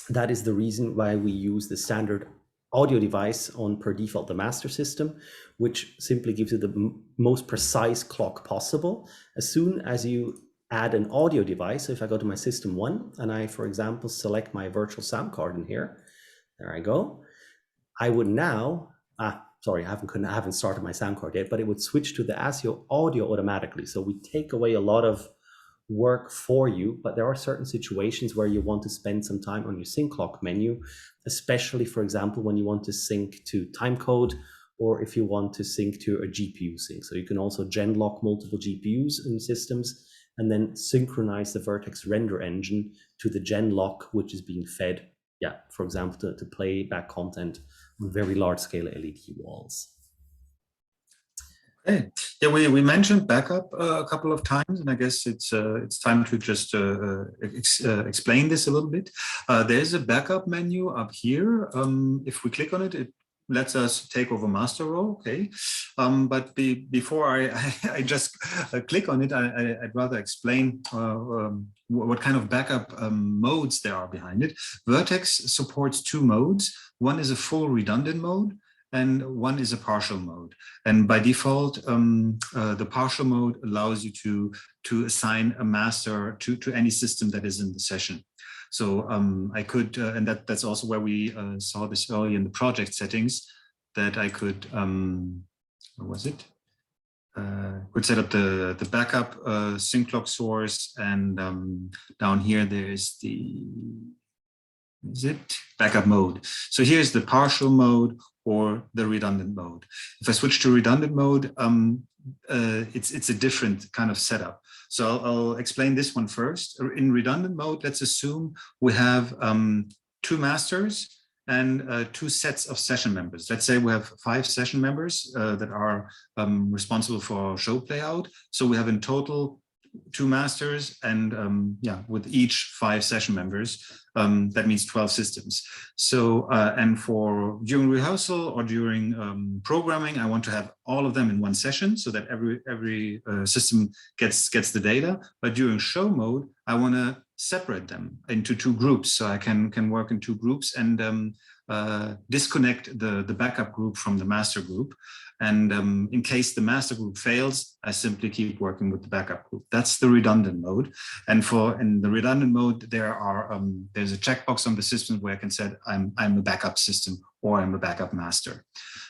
that is the reason why we use the standard audio device on, per default, the master system, which simply gives you the most precise clock possible. As soon as you add an audio device, so if I go to my system one and I, for example, select my virtual sound card in here, there I go, I would now, sorry, I haven't started my sound card yet, but it would switch to the ASIO audio automatically. So we take away a lot of work for you, but there are certain situations where you want to spend some time on your sync clock menu, especially, for example, when you want to sync to timecode, or if you want to sync to a GPU sync. So you can also gen lock multiple GPUs in systems and then synchronize the Vertex render engine to the gen lock, which is being fed, for example, to play back content on very large scale LED walls. Okay. Yeah, we mentioned backup a couple of times, and I guess it's time to just explain this a little bit. There's a backup menu up here. If we click on it, it lets us take over master role. Okay, but before I just click on it, I'd rather explain what kind of backup modes there are behind it. Vertex supports two modes. One is a full redundant mode, and one is a partial mode. And by default, the partial mode allows you to assign a master to any system that is in the session. So I could, and that's also where we saw this early in the project settings, that I could, what was it? Could set up the backup sync clock source, and down here there's the, backup mode. So here's the partial mode or the redundant mode. If I switch to redundant mode, it's a different kind of setup. So I'll explain this one first. In redundant mode, let's assume we have two masters and two sets of session members. Let's say we have 5 session members that are responsible for show playout. So we have in total 2 masters, and with each 5 session members, that means 12 systems. So and for during rehearsal or during programming, I want to have all of them in one session so that every system gets the data. But during show mode, I want to separate them into 2 groups, so I can work in 2 groups, and disconnect the backup group from the master group. And in case the master group fails, I simply keep working with the backup group. That's the redundant mode. And in the redundant mode, there's a checkbox on the system where I can say I'm a backup system or I'm a backup master.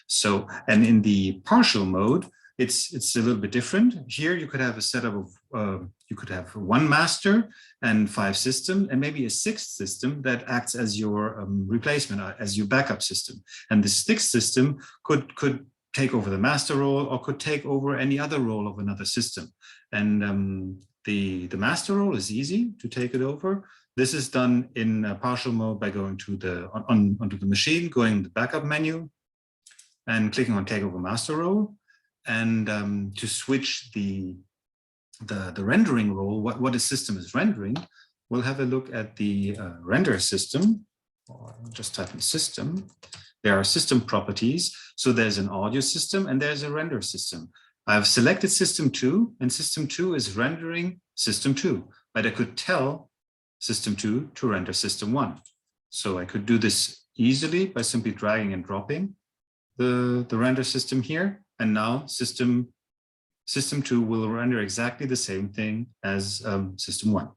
So, and in the partial mode, it's a little bit different. Here you could have a setup of, you could have one master and 5 systems, and maybe a 6th system that acts as your replacement, as your backup system. And the 6th system could take over the master role or could take over any other role of another system. And the master role is easy to take it over. This is done in partial mode by going to onto the machine, going in the backup menu and clicking on take over master role. And to switch the rendering role, what a system is rendering, we'll have a look at the render system, or just type in system. There are system properties. So there's an audio system and there's a render system. I've selected system 2, and system 2 is rendering system 2, but I could tell system 2 to render system 1. So I could do this easily by simply dragging and dropping the render system here. And now system 2 will render exactly the same thing as system 1.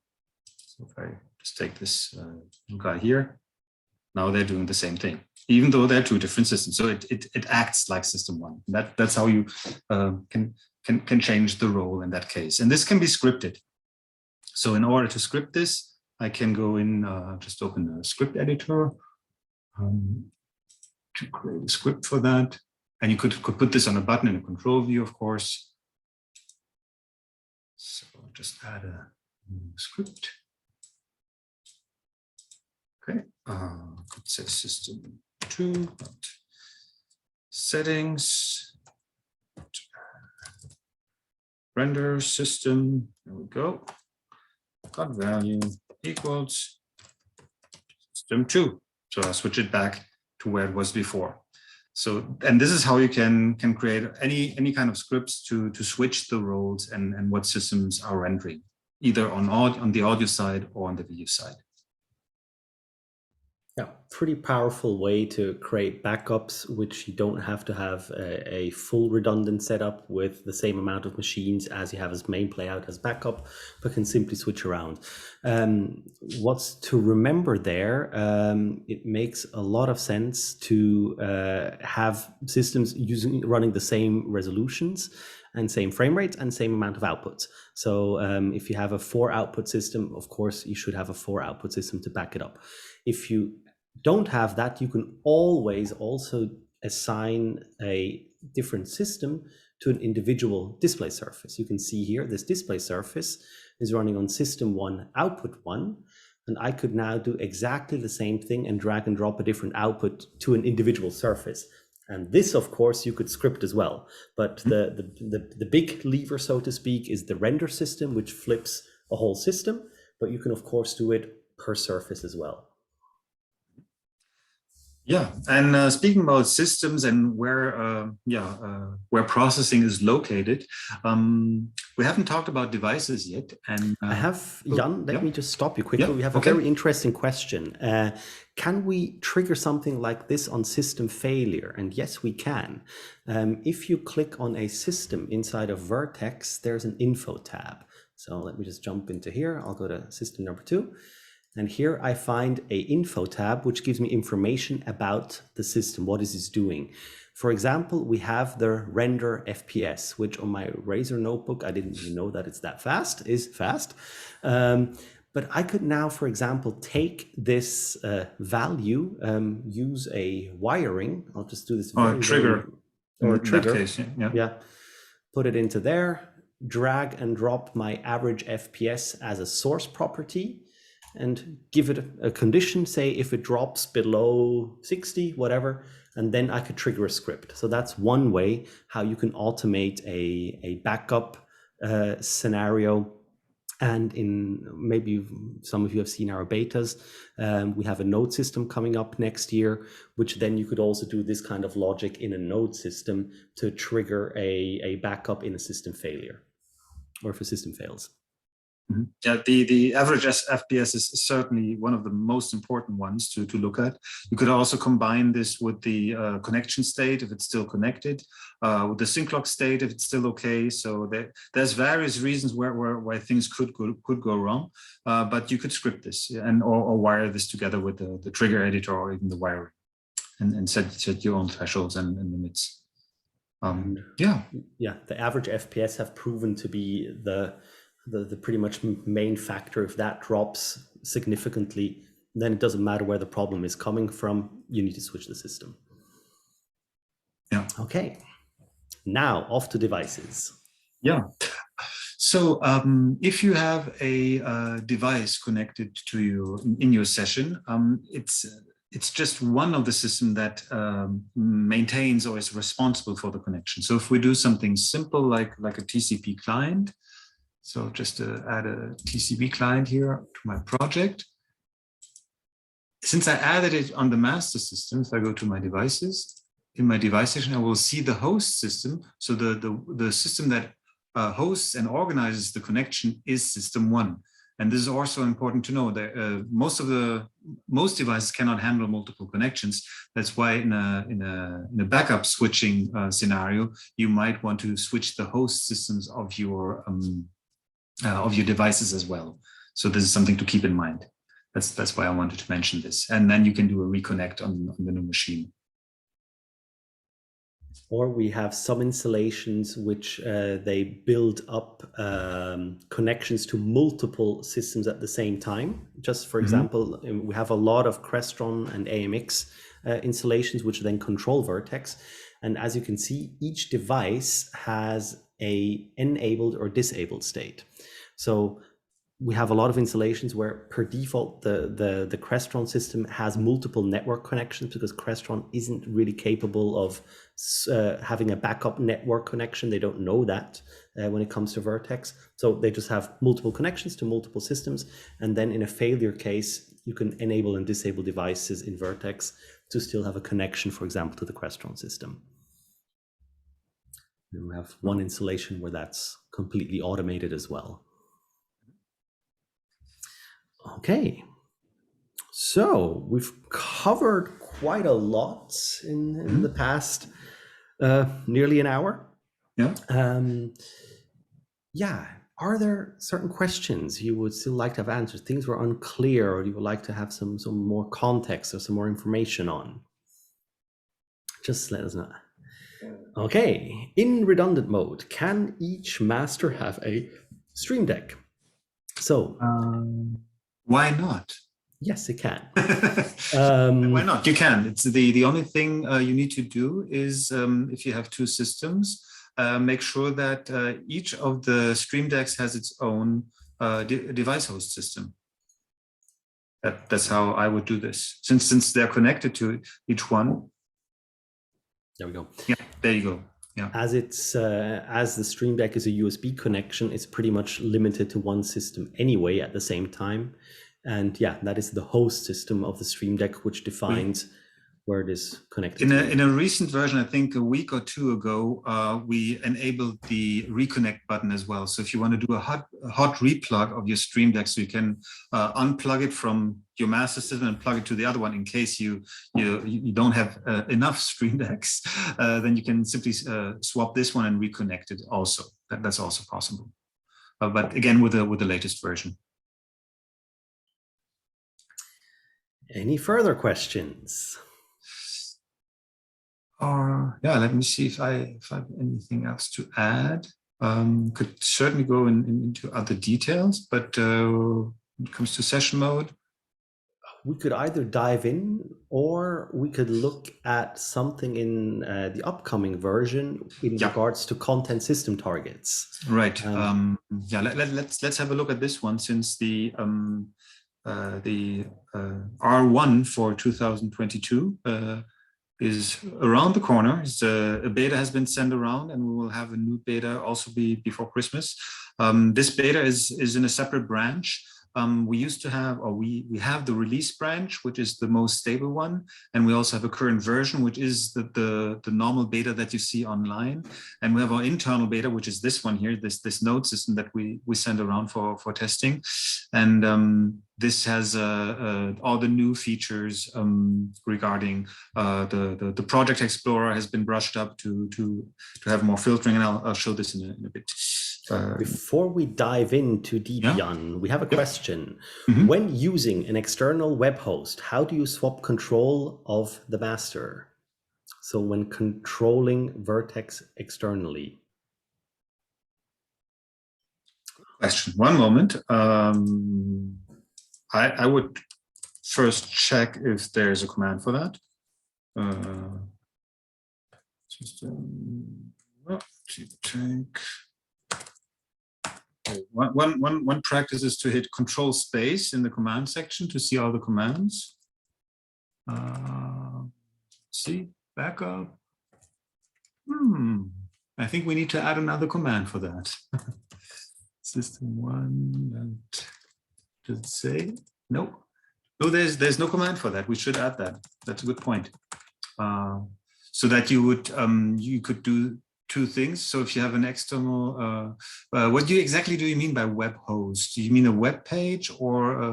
So if I just take this guy here, now they're doing the same thing, even though they're 2 different systems. So it acts like system 1. That's how you can change the role in that case. And this can be scripted. So in order to script this, I can go in, just open the script editor to create a script for that. And you could put this on a button in a control view, of course. So just add a new script. Okay, could say system 2, settings, render system, there we go. Got value equals system 2. So I'll switch it back to where it was before. So, and this is how you can create any kind of scripts to switch the roles and what systems are rendering, either on the audio side or on the video side. Yeah, pretty powerful way to create backups, which you don't have to have a full redundant setup with the same amount of machines as you have as main playout as backup, but can simply switch around. What's to remember there, it makes a lot of sense to have systems running the same resolutions and same frame rates and same amount of outputs. So if you have a 4 output system, of course, you should have a 4 output system to back it up. If you don't have that, you can always also assign a different system to an individual display surface. You can see here, this display surface is running on system 1, output 1, and I could now do exactly the same thing and drag and drop a different output to an individual surface. And this, of course, you could script as well. But the big lever, so to speak, is the render system, which flips a whole system. But you can, of course, do it per surface as well. Yeah, and speaking about systems and where processing is located, we haven't talked about devices yet. And I have, Jan, let me just stop you quickly. Yeah, we have a very interesting question. Can we trigger something like this on system failure? And yes, we can. If you click on a system inside of Vertex, there's an info tab. So let me just jump into here. I'll go to system number 2. And here I find a info tab, which gives me information about the system. What is it doing? For example, we have the render FPS, which on my Razer notebook, I didn't even know that it's that fast, is fast. But I could now, for example, take this value, use a wiring. I'll just do this. Or a trigger. Or a trigger. Case, yeah. Put it into there, drag and drop my average FPS as a source property, and give it a condition, say if it drops below 60, whatever, and then I could trigger a script. So that's one way how you can automate a backup scenario. And in maybe some of you have seen our betas, we have a node system coming up next year, which then you could also do this kind of logic in a node system to trigger a backup in a system failure, or if a system fails. Yeah, the average FPS is certainly one of the most important ones to look at. You could also combine this with the connection state if it's still connected, with the sync log state if it's still okay. So there's various reasons why things could go wrong, but you could script this and or wire this together with the trigger editor or even the wiring, and set your own thresholds and limits. Yeah, the average FPS have proven to be the pretty much main factor. If that drops significantly, then it doesn't matter where the problem is coming from. You need to switch the system. Yeah. Okay. Now off to devices. Yeah. So if you have a device connected to you in your session, it's just one of the system that maintains or is responsible for the connection. So if we do something simple like a TCP client, so just to add a TCP client here to my project. Since I added it on the master system, if I go to my devices, in my device session, I will see the host system. So the system that hosts and organizes the connection is system 1. And this is also important to know that most devices cannot handle multiple connections. That's why in a backup switching scenario, you might want to switch the host systems of your devices as well. So this is something to keep in mind. That's why I wanted to mention this. And then you can do a reconnect on the new machine. Or we have some installations which they build up connections to multiple systems at the same time. Just for example, we have a lot of Crestron and AMX installations which then control Vertex. And as you can see, each device has a enabled or disabled state. So we have a lot of installations where per default the Crestron system has multiple network connections because Crestron isn't really capable of having a backup network connection. They don't know that when it comes to Vertex. So they just have multiple connections to multiple systems. And then in a failure case, you can enable and disable devices in Vertex to still have a connection, for example, to the Crestron system. And we have one installation where that's completely automated as well. Okay, so we've covered quite a lot in the past nearly an hour. Yeah. Yeah. Are there certain questions you would still like to have answered? Things were unclear, or you would like to have some more context or some more information on? Just let us know. Okay. In redundant mode, can each master have a Stream Deck? So. Why not? Yes, it can. Why not? You can. It's the only thing you need to do is if you have two systems, make sure that each of the Stream Decks has its own device host system. That's how I would do this. Since they're connected to each one. There we go. Yeah, there you go. Yeah. As it's as the Stream Deck is a USB connection, it's pretty much limited to one system anyway at the same time. And yeah, that is the host system of the Stream Deck, which defines where it is connected. In a recent version, I think a week or two ago, we enabled the reconnect button as well. So if you want to do a hot replug of your Stream Deck, so you can unplug it from your master system and plug it to the other one in case you don't have enough Stream Decks, then you can simply swap this one and reconnect it also. That's also possible. But again, with the latest version. Any further questions? Yeah, let me see if I have anything else to add. Could certainly go into other details, but when it comes to session mode, we could either dive in or we could look at something in the upcoming version in regards to content system targets. Right. Yeah. Let's have a look at this one, since the R1 for 2022 is around the corner. A beta has been sent around, and we will have a new beta also before Christmas. This beta is in a separate branch. we used to have, or we have the release branch, which is the most stable one. And we also have a current version, which is the normal beta that you see online. And we have our internal beta, which is this one here, this node system that we send around for testing. And this has all the new features regarding the project explorer has been brushed up to have more filtering, and I'll show this in a bit. Before we dive into Debian, we have a question. Mm-hmm. When using an external web host, how do you swap control of the master? So when controlling Vertex externally. Question. One moment. I would first check if there's a command for that. One practice is to hit Control Space in the command section to see all the commands. See, backup. I think we need to add another command for that. System1. Does it say? No. No, there's no command for that. We should add that. That's a good point. So that you would you could do two things. So if you have an external, what exactly do you mean by web host? Do you mean a web page or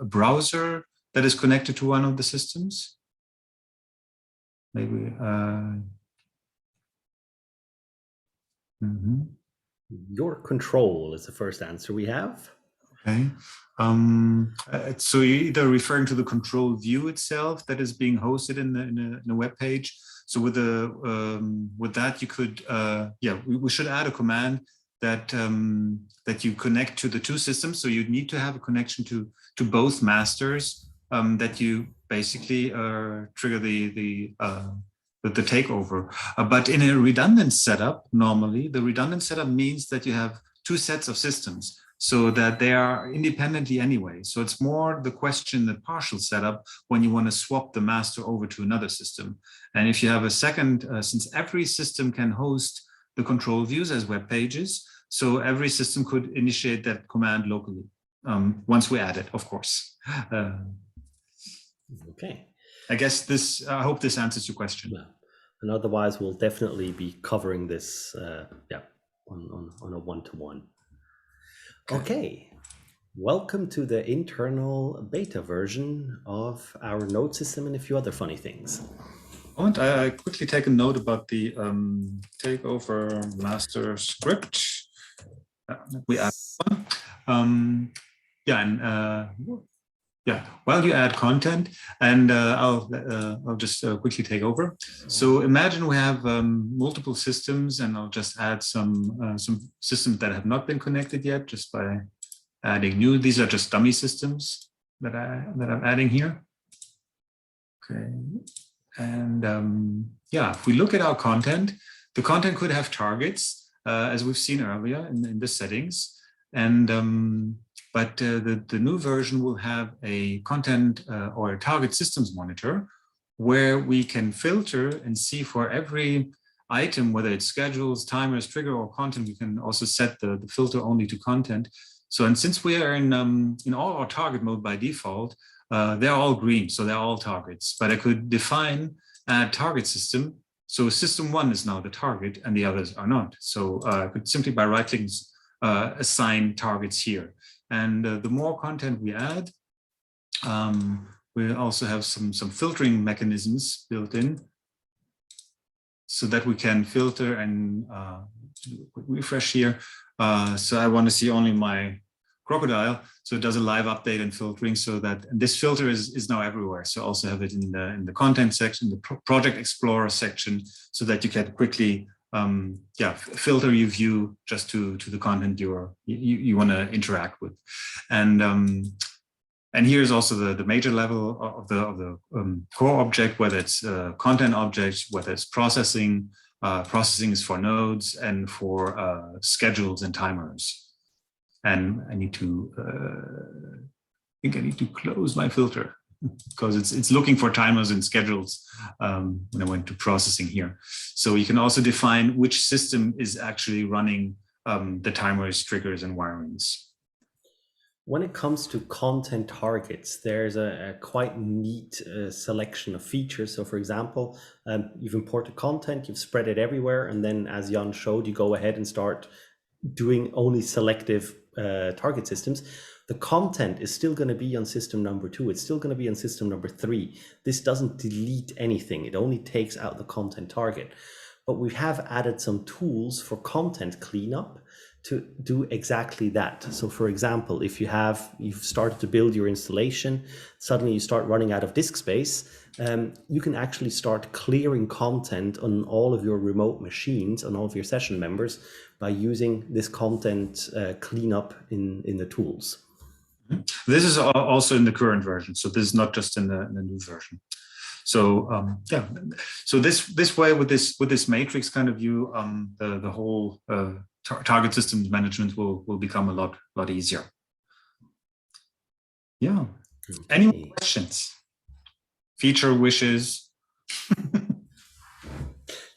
a browser that is connected to one of the systems? Maybe. Your control is the first answer we have. Okay. So you're either referring to the control view itself that is being hosted in a web page. So with that you could we should add a command that that you connect to the two systems. So you'd need to have a connection to both masters that you basically trigger the takeover. But in a redundant setup, normally the redundant setup means that you have two sets of systems, so that they are independently anyway. So it's more the question, the partial setup, when you want to swap the master over to another system. And if you have a second, since every system can host the control views as web pages, so every system could initiate that command locally, once we add it, of course. Okay. I guess I hope this answers your question. Yeah. And otherwise, we'll definitely be covering this on a one-to-one. Okay, welcome to the internal beta version of our node system and a few other funny things. I quickly take a note about the takeover master script. We add one. While you add content, and I'll just quickly take over. So imagine we have multiple systems, and I'll just add some systems that have not been connected yet, just by adding new. These are just dummy systems that I'm adding here. Okay, and if we look at our content, the content could have targets, as we've seen earlier in the settings, and but the new version will have a content or a target systems monitor where we can filter and see for every item, whether it's schedules, timers, trigger, or content. We can also set the filter only to content. So, and since we are in all our target mode by default, they're all green, so they're all targets. But I could define a target system. So system one is now the target and the others are not. So I could simply by right-clicking assign targets here. And the more content we add, we also have some filtering mechanisms built in so that we can filter and do a quick refresh here. So I want to see only my crocodile. So it does a live update and filtering, so that this filter is now everywhere. So also have it in the content section, the project explorer section, so that you can quickly filter your view just to the content you want to interact with. And here's also the major level of the core object, whether it's content objects, whether it's processing. Processing is for nodes and for schedules and timers. And I need to, I think I need to close my filter because it's looking for timers and schedules when I went to processing here. So you can also define which system is actually running the timers, triggers, and wirings. When it comes to content targets, there's a quite neat selection of features. So for example, you've imported content, you've spread it everywhere, and then as Jan showed, you go ahead and start doing only selective target systems. The content is still going to be on system number 2. It's still going to be on system number 3. This doesn't delete anything. It only takes out the content target. But we have added some tools for content cleanup to do exactly that. So for example, if you've started to build your installation, suddenly you start running out of disk space, you can actually start clearing content on all of your remote machines, on all of your session members, by using this content cleanup in the tools. This is also in the current version, so this is not just in the new version. So so this way, with this matrix kind of view, the whole target systems management will become a lot easier. Yeah. Okay. Any more questions? Feature wishes?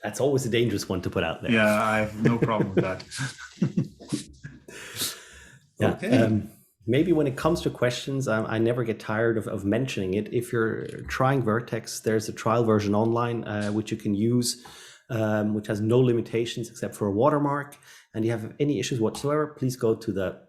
That's always a dangerous one to put out there. Yeah, I have no problem with that. Yeah. Okay. Maybe when it comes to questions, I never get tired of mentioning it. If you're trying Vertex, there's a trial version online, which you can use, which has no limitations except for a watermark. And you have any issues whatsoever, please go to the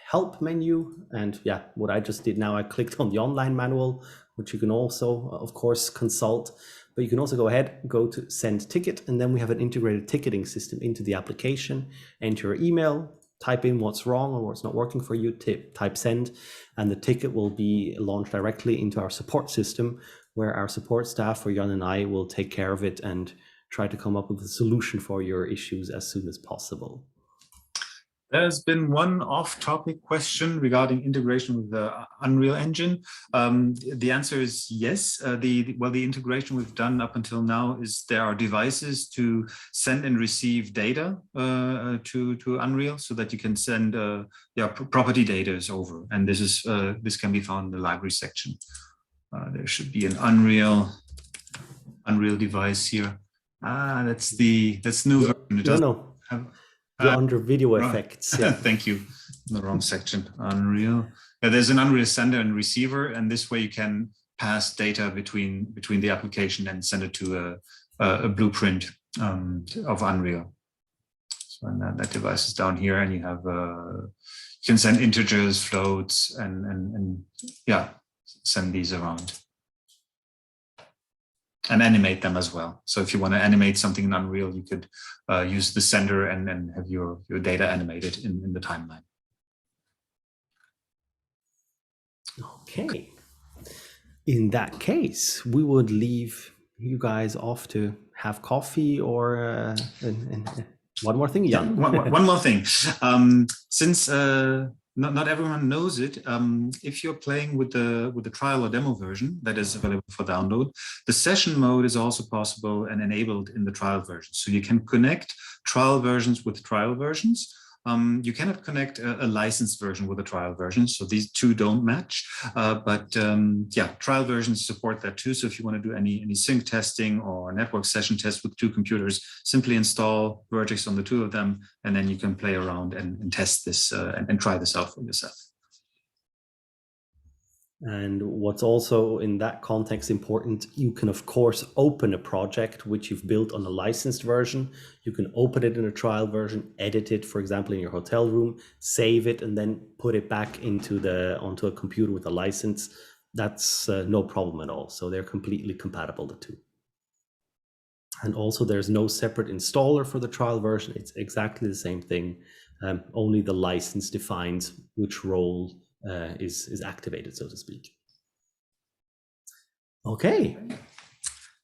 help menu. And yeah, what I just did now, I clicked on the online manual, which you can also, of course, consult. But you can also go ahead, go to send ticket, and then we have an integrated ticketing system into the application. Enter your email, type in what's wrong or what's not working for you, type send, and the ticket will be launched directly into our support system, where our support staff, or Jan and I, will take care of it and try to come up with a solution for your issues as soon as possible. There's been one off-topic question regarding integration with the Unreal Engine. The answer is yes. The integration we've done up until now is there are devices to send and receive data to Unreal, so that you can send property data over. And this can be found in the library section. There should be an Unreal device here. That's new version. It doesn't have. You're under video effects. Yeah. Thank you. In the wrong section. Unreal. Yeah, there's an Unreal sender and receiver, and this way you can pass data between the application and send it to a blueprint of Unreal. So that device is down here, and you have you can send integers, floats, and yeah, send these around. And animate them as well. So if you want to animate something in Unreal, you could use the sender and have your data animated in the timeline. Okay. In that case, we would leave you guys off to have coffee, or one more thing, Jan. One more thing. Since not everyone knows it, if you're playing with the trial or demo version that is available for download, the session mode is also possible and enabled in the trial version. So you can connect trial versions with trial versions. You cannot connect a licensed version with a trial version, so these two don't match. But trial versions support that too. So if you want to do any sync testing or network session tests with two computers, simply install Vertex on the two of them, and then you can play around and test this and try this out for yourself. And what's also in that context important, you can of course open a project which you've built on a licensed version. You can open it in a trial version, edit it, for example, in your hotel room, save it, and then put it back onto a computer with a license. That's no problem at all. So they're completely compatible, the two. And also there's no separate installer for the trial version. It's exactly the same thing. Only the license defines which role is activated, so to speak. Okay.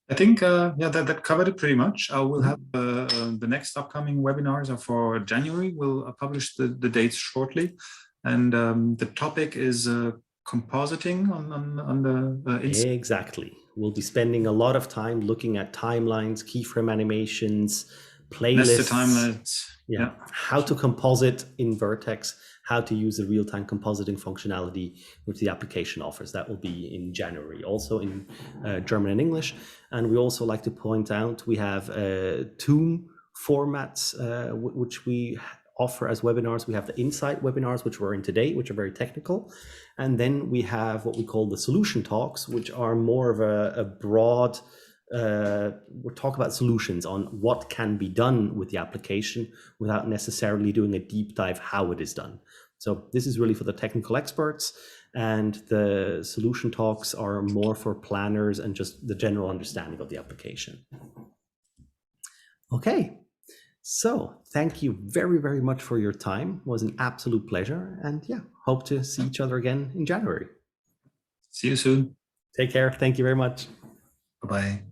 I think that covered it pretty much. We'll have the next upcoming webinars are for January. We'll publish the dates shortly, and the topic is compositing on the exactly. We'll be spending a lot of time looking at timelines, keyframe animations, playlists, nested timelines. Yeah, how to composite in Vertex, how to use the real-time compositing functionality which the application offers. That will be in January, also in German and English. And we also like to point out we have two formats which we offer as webinars. We have the insight webinars, which we're in today, which are very technical. And then we have what we call the solution talks, which are more of a broad, we'll talk about solutions on what can be done with the application without necessarily doing a deep dive how it is done. So this is really for the technical experts, and the solution talks are more for planners and just the general understanding of the application. Okay, so thank you very, very much for your time. It was an absolute pleasure, and yeah, hope to see each other again in January. See you soon. Take care. Thank you very much. Bye-bye.